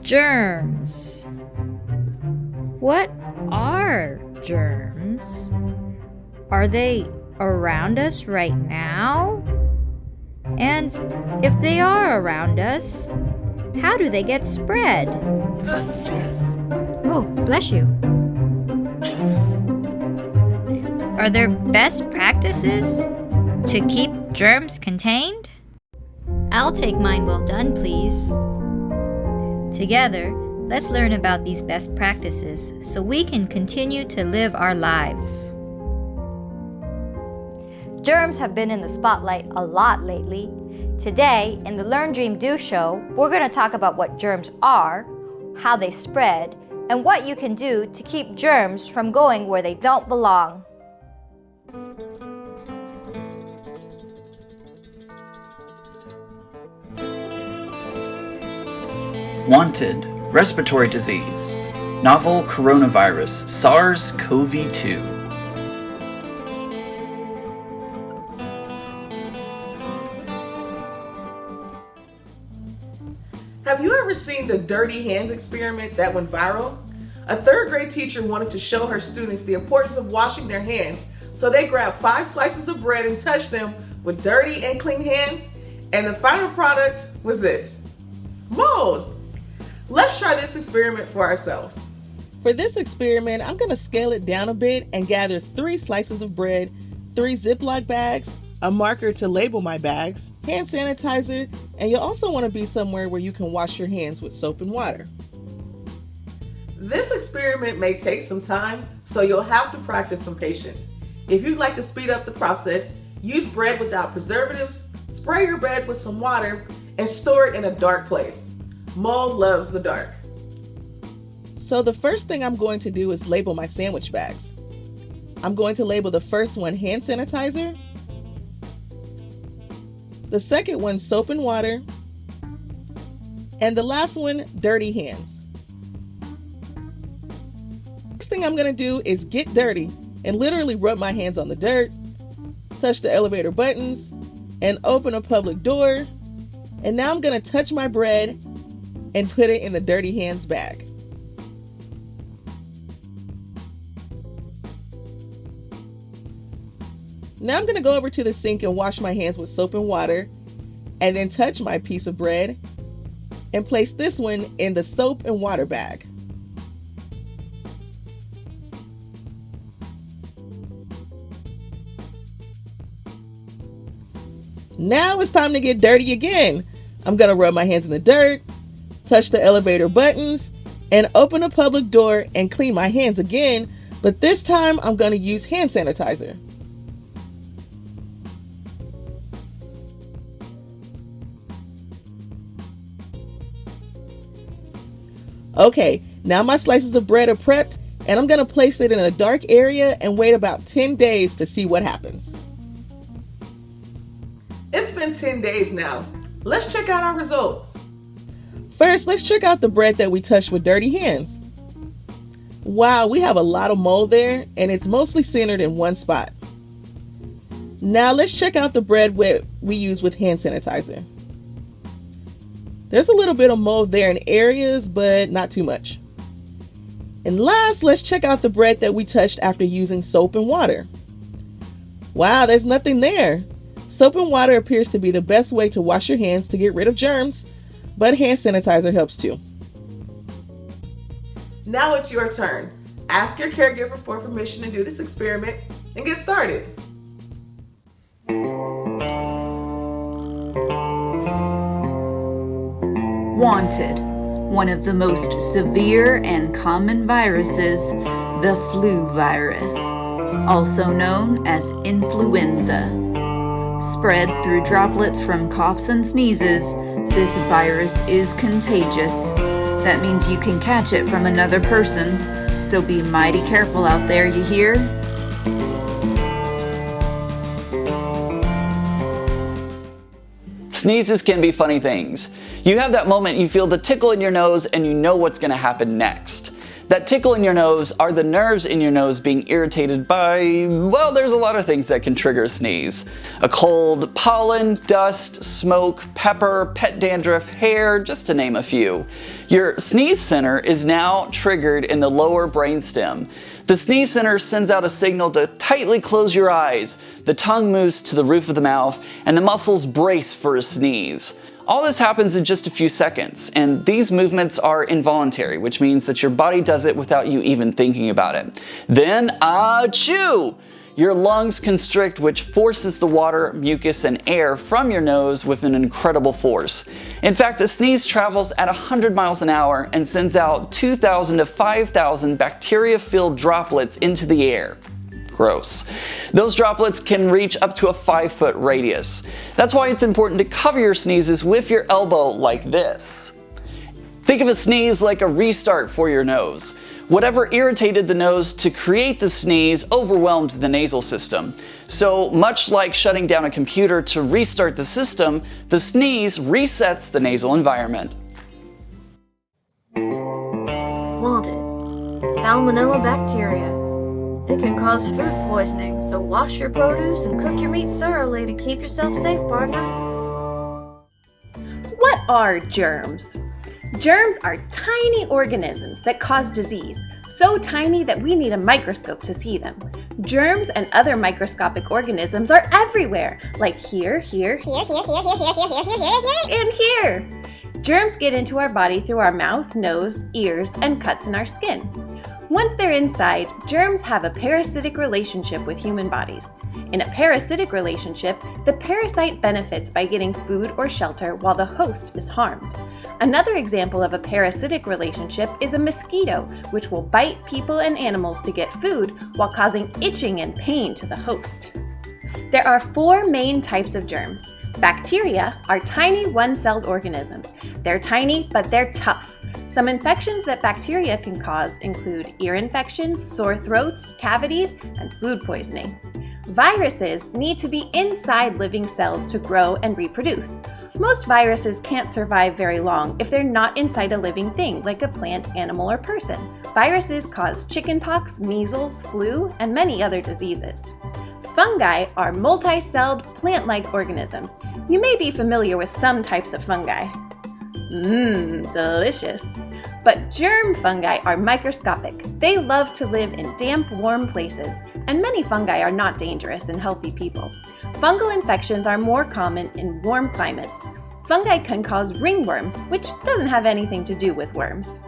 Germs. What are germs? Are they around us right now? And if they are around us, how do they get spread? Oh, bless you. Are there best practices to keep germs contained? I'll take mine well done, please. Together, let's learn about these best practices so we can continue to live our lives. Germs have been in the spotlight a lot lately. Today, in the Learn, Dream, Do show, we're going to talk about what germs are, how they spread, and what you can do to keep germs from going where they don't belong. Wanted, respiratory disease, novel coronavirus, SARS-CoV-2. Have you ever seen the dirty hands experiment that went viral? A third grade teacher wanted to show her students the importance of washing their hands, so they grabbed 5 slices of bread and touched them with dirty and clean hands, and the final product was this: mold. Let's try this experiment for ourselves. For this experiment, I'm going to scale it down a bit and gather 3 slices of bread, 3 Ziploc bags, a marker to label my bags, hand sanitizer, and you'll also want to be somewhere where you can wash your hands with soap and water. This experiment may take some time, so you'll have to practice some patience. If you'd like to speed up the process, use bread without preservatives, spray your bread with some water, and store it in a dark place. Mold loves the dark. So the first thing I'm going to do is label my sandwich bags. I'm going to label the first one hand sanitizer, the second one soap and water, and the last one dirty hands. Next thing I'm going to do is get dirty and literally rub my hands on the dirt, touch the elevator buttons, and open a public door. And now I'm going to touch my bread and put it in the dirty hands bag. Now I'm going to go over to the sink and wash my hands with soap and water, and then touch my piece of bread and place this one in the soap and water bag. Now it's time to get dirty again. I'm going to rub my hands in the dirt, touch the elevator buttons, and open a public door and clean my hands again, but this time I'm going to use hand sanitizer. Okay, now my slices of bread are prepped, and I'm going to place it in a dark area and wait about 10 days to see what happens. It's been 10 days now. Let's check out our results. First, let's check out the bread that we touched with dirty hands. Wow, we have a lot of mold there, and it's mostly centered in one spot. Now let's check out the bread we use with hand sanitizer. There's a little bit of mold there in areas, but not too much. And last, let's check out the bread that we touched after using soap and water. Wow, there's nothing there. Soap and water appears to be the best way to wash your hands to get rid of germs, but hand sanitizer helps too. Now it's your turn. Ask your caregiver for permission to do this experiment and get started. Wanted, one of the most severe and common viruses, the flu virus, also known as influenza. Spread through droplets from coughs and sneezes, this virus is contagious. That means you can catch it from another person, so be mighty careful out there, you hear? Sneezes can be funny things. You have that moment you feel the tickle in your nose and you know what's going to happen next. That tickle in your nose are the nerves in your nose being irritated by, well, there's a lot of things that can trigger a sneeze. A cold, pollen, dust, smoke, pepper, pet dandruff, hair, just to name a few. Your sneeze center is now triggered in the lower brainstem. The sneeze center sends out a signal to tightly close your eyes, the tongue moves to the roof of the mouth, and the muscles brace for a sneeze. All this happens in just a few seconds, and these movements are involuntary, which means that your body does it without you even thinking about it. Then, achoo! Your lungs constrict, which forces the water, mucus, and air from your nose with an incredible force. In fact, a sneeze travels at 100 miles an hour and sends out 2,000 to 5,000 bacteria-filled droplets into the air. Gross. Those droplets can reach up to a 5-foot radius. That's why it's important to cover your sneezes with your elbow like this. Think of a sneeze like a restart for your nose. Whatever irritated the nose to create the sneeze overwhelmed the nasal system. So much like shutting down a computer to restart the system, the sneeze resets the nasal environment. Wanted. Salmonella bacteria. It can cause food poisoning, so wash your produce and cook your meat thoroughly to keep yourself safe, partner. What are germs? Germs are tiny organisms that cause disease, so tiny that we need a microscope to see them. Germs and other microscopic organisms are everywhere, like here, and here. Germs get into our body through our mouth, nose, ears, and cuts in our skin. Once they're inside, germs have a parasitic relationship with human bodies. In a parasitic relationship, the parasite benefits by getting food or shelter while the host is harmed. Another example of a parasitic relationship is a mosquito, which will bite people and animals to get food while causing itching and pain to the host. There are 4 main types of germs. Bacteria are tiny one-celled organisms. They're tiny, but they're tough. Some infections that bacteria can cause include ear infections, sore throats, cavities, and food poisoning. Viruses need to be inside living cells to grow and reproduce. Most viruses can't survive very long if they're not inside a living thing like a plant, animal, or person. Viruses cause chickenpox, measles, flu, and many other diseases. Fungi are multi-celled, plant-like organisms. You may be familiar with some types of fungi. Delicious. But germ fungi are microscopic. They love to live in damp, warm places, and many fungi are not dangerous in healthy people. Fungal infections are more common in warm climates. Fungi can cause ringworm, which doesn't have anything to do with worms.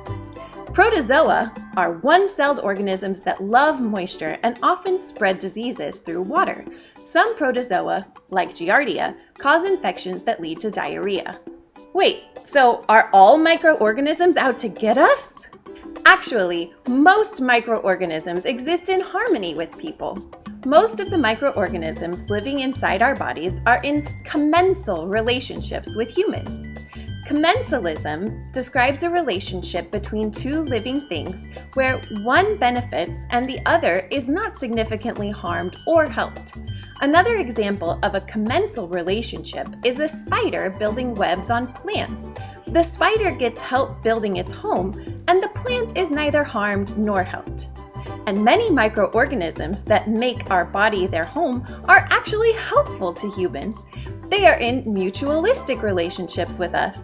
Protozoa are one-celled organisms that love moisture and often spread diseases through water. Some protozoa, like Giardia, cause infections that lead to diarrhea. Wait, so are all microorganisms out to get us? Actually, most microorganisms exist in harmony with people. Most of the microorganisms living inside our bodies are in commensal relationships with humans. Commensalism describes a relationship between 2 living things where one benefits and the other is not significantly harmed or helped. Another example of a commensal relationship is a spider building webs on plants. The spider gets help building its home, and the plant is neither harmed nor helped. And many microorganisms that make our body their home are actually helpful to humans. They are in mutualistic relationships with us.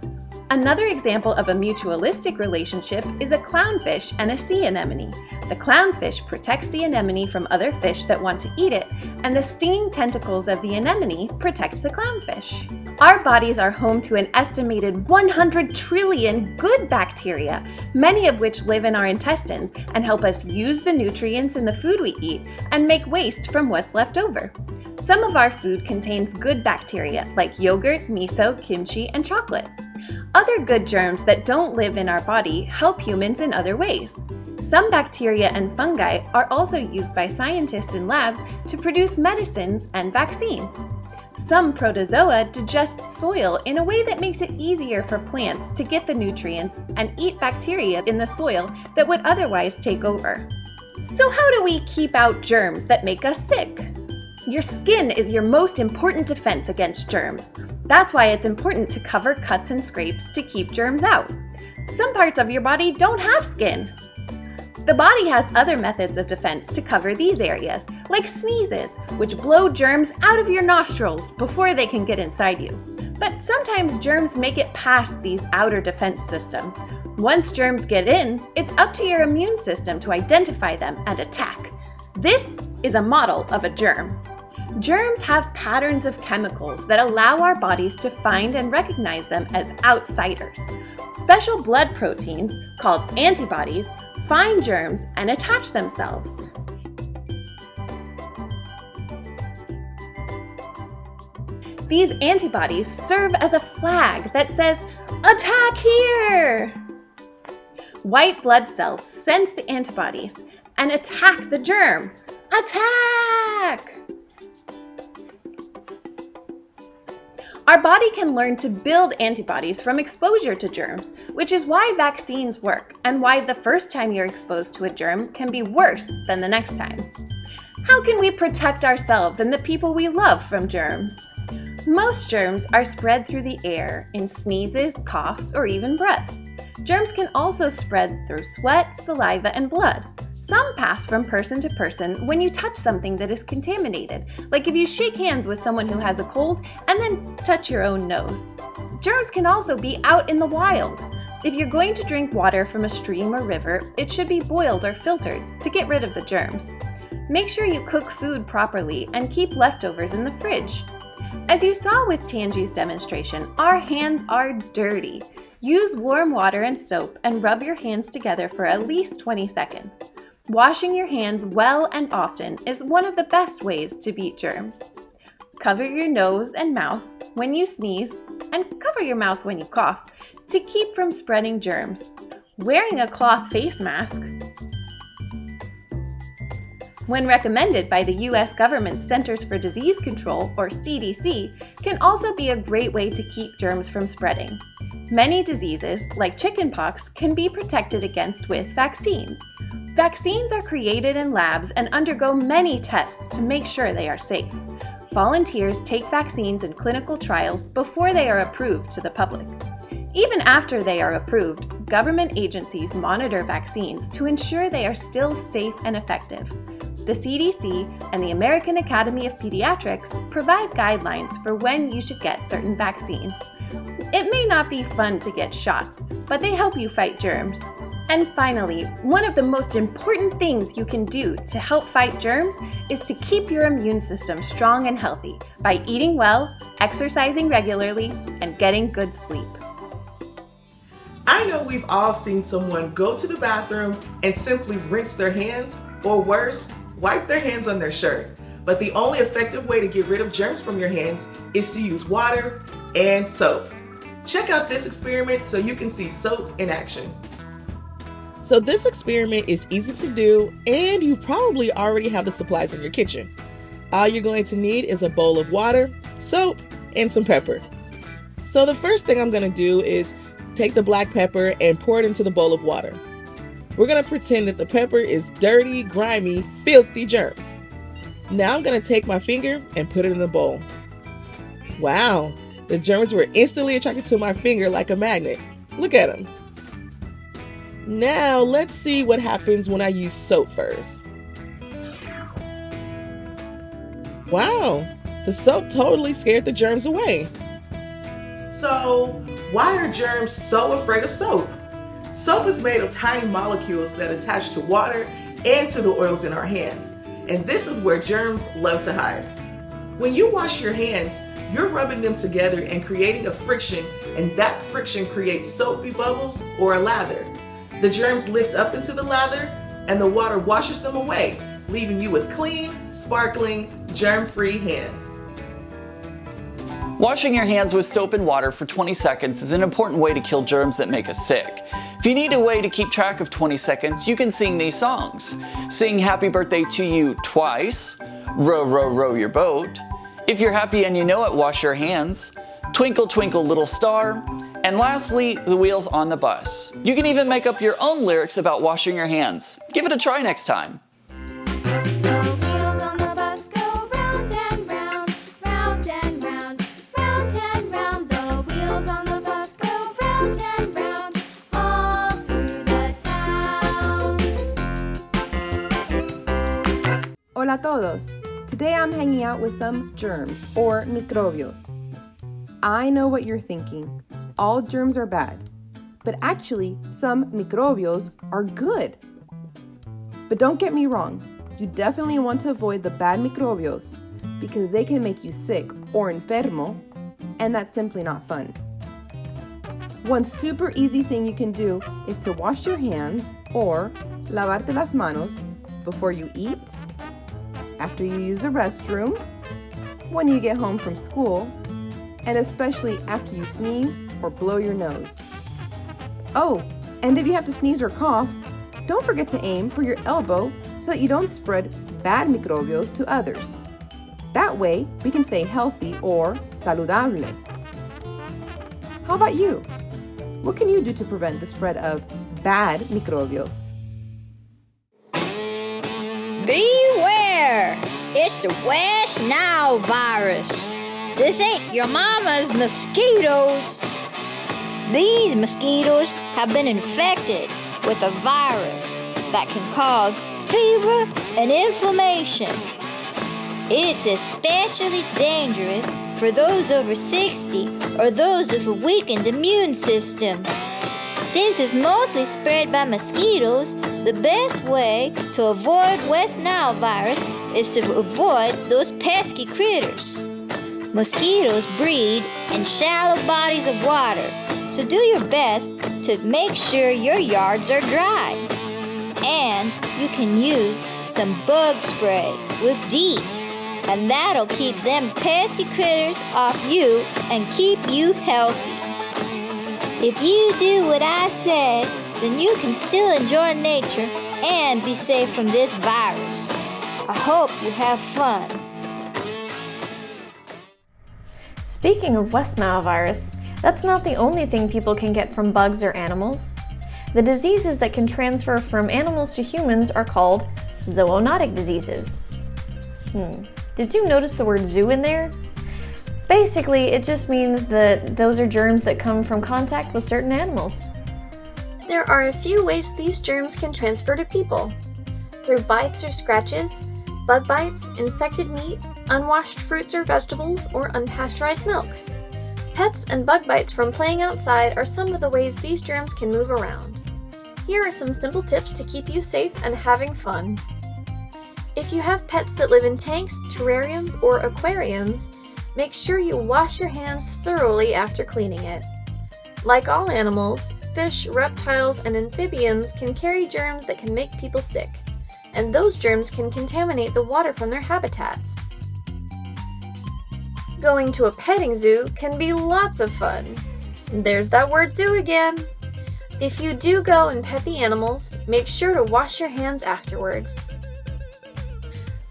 Another example of a mutualistic relationship is a clownfish and a sea anemone. The clownfish protects the anemone from other fish that want to eat it, and the stinging tentacles of the anemone protect the clownfish. Our bodies are home to an estimated 100 trillion good bacteria, many of which live in our intestines and help us use the nutrients in the food we eat and make waste from what's left over. Some of our food contains good bacteria like yogurt, miso, kimchi, and chocolate. Other good germs that don't live in our body help humans in other ways. Some bacteria and fungi are also used by scientists in labs to produce medicines and vaccines. Some protozoa digest soil in a way that makes it easier for plants to get the nutrients and eat bacteria in the soil that would otherwise take over. So how do we keep out germs that make us sick? Your skin is your most important defense against germs. That's why it's important to cover cuts and scrapes to keep germs out. Some parts of your body don't have skin. The body has other methods of defense to cover these areas, like sneezes, which blow germs out of your nostrils before they can get inside you. But sometimes germs make it past these outer defense systems. Once germs get in, it's up to your immune system to identify them and attack. This is a model of a germ. Germs have patterns of chemicals that allow our bodies to find and recognize them as outsiders. Special blood proteins, called antibodies, find germs and attach themselves. These antibodies serve as a flag that says, "Attack here!" White blood cells sense the antibodies and attack the germ. Attack! Our body can learn to build antibodies from exposure to germs, which is why vaccines work and why the first time you're exposed to a germ can be worse than the next time. How can we protect ourselves and the people we love from germs? Most germs are spread through the air in sneezes, coughs, or even breaths. Germs can also spread through sweat, saliva, and blood. Some pass from person to person when you touch something that is contaminated, like if you shake hands with someone who has a cold and then touch your own nose. Germs can also be out in the wild. If you're going to drink water from a stream or river, it should be boiled or filtered to get rid of the germs. Make sure you cook food properly and keep leftovers in the fridge. As you saw with Tangi's demonstration, our hands are dirty. Use warm water and soap and rub your hands together for at least 20 seconds. Washing your hands well and often is one of the best ways to beat germs. Cover your nose and mouth when you sneeze, and cover your mouth when you cough to keep from spreading germs. Wearing a cloth face mask, when recommended by the U.S. government's Centers for Disease Control, or CDC, can also be a great way to keep germs from spreading. Many diseases, like chickenpox, can be protected against with vaccines. Vaccines are created in labs and undergo many tests to make sure they are safe. Volunteers take vaccines in clinical trials before they are approved to the public. Even after they are approved, government agencies monitor vaccines to ensure they are still safe and effective. The CDC and the American Academy of Pediatrics provide guidelines for when you should get certain vaccines. It may not be fun to get shots, but they help you fight germs. And finally, one of the most important things you can do to help fight germs is to keep your immune system strong and healthy by eating well, exercising regularly, and getting good sleep. I know we've all seen someone go to the bathroom and simply rinse their hands, or worse, wipe their hands on their shirt. But the only effective way to get rid of germs from your hands is to use water and soap. Check out this experiment so you can see soap in action. So this experiment is easy to do, and you probably already have the supplies in your kitchen. All you're going to need is a bowl of water, soap, and some pepper. So the first thing I'm going to do is take the black pepper and pour it into the bowl of water. We're going to pretend that the pepper is dirty, grimy, filthy germs. Now I'm going to take my finger and put it in the bowl. Wow, the germs were instantly attracted to my finger like a magnet. Look at them. Now let's see what happens when I use soap first. Wow, the soap totally scared the germs away. So, why are germs so afraid of soap? Soap is made of tiny molecules that attach to water and to the oils in our hands. And this is where germs love to hide. When you wash your hands, you're rubbing them together and creating a friction, and that friction creates soapy bubbles or a lather. The germs lift up into the lather, and the water washes them away, leaving you with clean, sparkling, germ-free hands. Washing your hands with soap and water for 20 seconds is an important way to kill germs that make us sick. If you need a way to keep track of 20 seconds, you can sing these songs. Sing Happy Birthday to You twice, Row, row, row your boat. If you're happy and you know it, wash your hands. Twinkle, twinkle, little star. And lastly, the wheels on the bus. You can even make up your own lyrics about washing your hands. Give it a try next time. The wheels on the bus go round Hola a todos! Today I'm hanging out with some germs, or microbios. I know what you're thinking. All germs are bad. But actually, some microbios are good. But don't get me wrong, you definitely want to avoid the bad microbios because they can make you sick or enfermo, and that's simply not fun. One super easy thing you can do is to wash your hands or lavarte las manos before you eat, after you use the restroom, when you get home from school, and especially after you sneeze or blow your nose. Oh, and if you have to sneeze or cough, don't forget to aim for your elbow so that you don't spread bad microbios to others. That way, we can stay healthy or saludable. How about you? What can you do to prevent the spread of bad microbios? Beware! It's the West Nile virus. This ain't your mama's mosquitoes. These mosquitoes have been infected with a virus that can cause fever and inflammation. It's especially dangerous for those over 60 or those with a weakened immune system. Since it's mostly spread by mosquitoes, the best way to avoid West Nile virus is to avoid those pesky critters. Mosquitoes breed in shallow bodies of water, so do your best to make sure your yards are dry. And you can use some bug spray with DEET, and that'll keep them pesky critters off you and keep you healthy. If you do what I said, then you can still enjoy nature and be safe from this virus. I hope you have fun. Speaking of West Nile virus, that's not the only thing people can get from bugs or animals. The diseases that can transfer from animals to humans are called zoonotic diseases. Did you notice the word zoo in there? Basically, it just means that those are germs that come from contact with certain animals. There are a few ways these germs can transfer to people. Through bites or scratches, bug bites, infected meat, unwashed fruits or vegetables, or unpasteurized milk. Pets and bug bites from playing outside are some of the ways these germs can move around. Here are some simple tips to keep you safe and having fun. If you have pets that live in tanks, terrariums, or aquariums, make sure you wash your hands thoroughly after cleaning it. Like all animals, fish, reptiles, and amphibians can carry germs that can make people sick, and those germs can contaminate the water from their habitats. Going to a petting zoo can be lots of fun. There's that word zoo again. If you do go and pet the animals, make sure to wash your hands afterwards.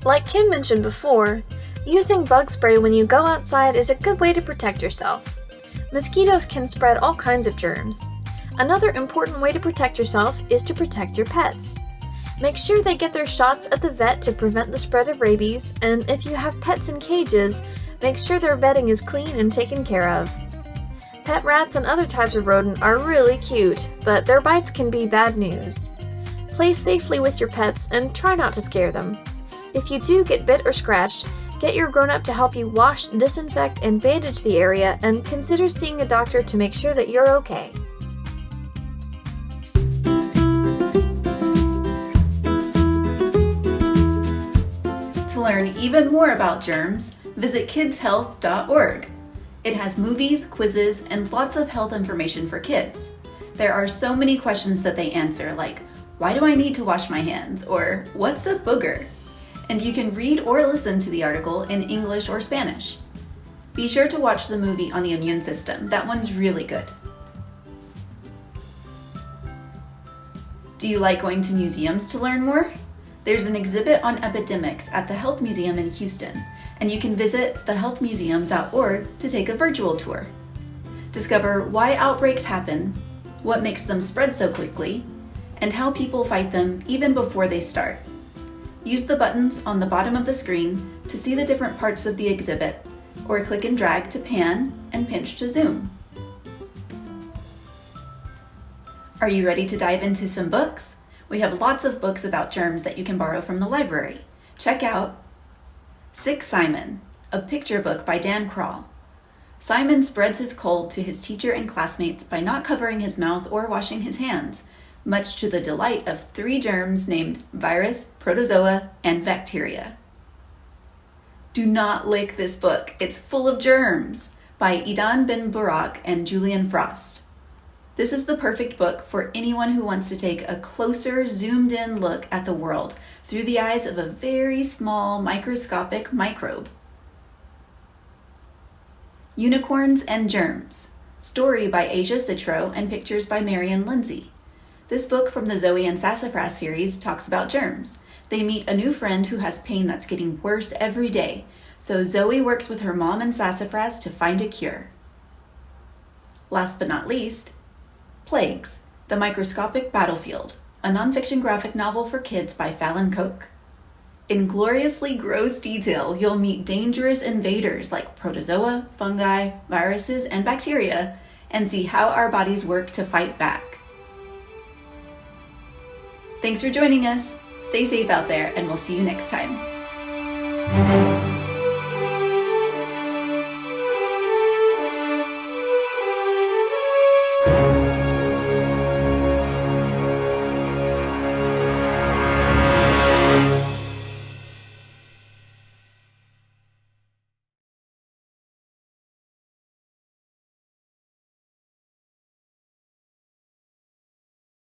Like Kim mentioned before, using bug spray when you go outside is a good way to protect yourself. Mosquitoes can spread all kinds of germs. Another important way to protect yourself is to protect your pets. Make sure they get their shots at the vet to prevent the spread of rabies, and if you have pets in cages, make sure their bedding is clean and taken care of. Pet rats and other types of rodent are really cute, but their bites can be bad news. Play safely with your pets and try not to scare them. If you do get bit or scratched, get your grown-up to help you wash, disinfect, and bandage the area, and consider seeing a doctor to make sure that you're okay. To learn even more about germs, visit kidshealth.org. It has movies, quizzes, and lots of health information for kids. There are so many questions that they answer, like, why do I need to wash my hands? Or, what's a booger? And you can read or listen to the article in English or Spanish. Be sure to watch the movie on the immune system. That one's really good. Do you like going to museums to learn more? There's an exhibit on epidemics at the Health Museum in Houston, and you can visit thehealthmuseum.org to take a virtual tour. Discover why outbreaks happen, what makes them spread so quickly, and how people fight them even before they start. Use the buttons on the bottom of the screen to see the different parts of the exhibit, or click and drag to pan and pinch to zoom. Are you ready to dive into some books? We have lots of books about germs that you can borrow from the library. check out Sick Simon, a picture book by Dan Kroll. Simon spreads his cold to his teacher and classmates by not covering his mouth or washing his hands, much to the delight of 3 germs named virus, protozoa, and bacteria. Do not lick this book. It's full of germs, by Idan Ben Barak and Julian Frost. This is the perfect book for anyone who wants to take a closer, zoomed-in look at the world through the eyes of a very small microscopic microbe. Unicorns and Germs, story by Asia Citro and pictures by Marion Lindsay. This book from the Zoe and Sassafras series talks about germs. They meet a new friend who has pain that's getting worse every day, so Zoe works with her mom and Sassafras to find a cure. Last but not least, Plagues, the Microscopic Battlefield, a nonfiction graphic novel for kids by Fallon Koch. In gloriously gross detail, you'll meet dangerous invaders like protozoa, fungi, viruses, and bacteria, and see how our bodies work to fight back. Thanks for joining us. Stay safe out there, and we'll see you next time.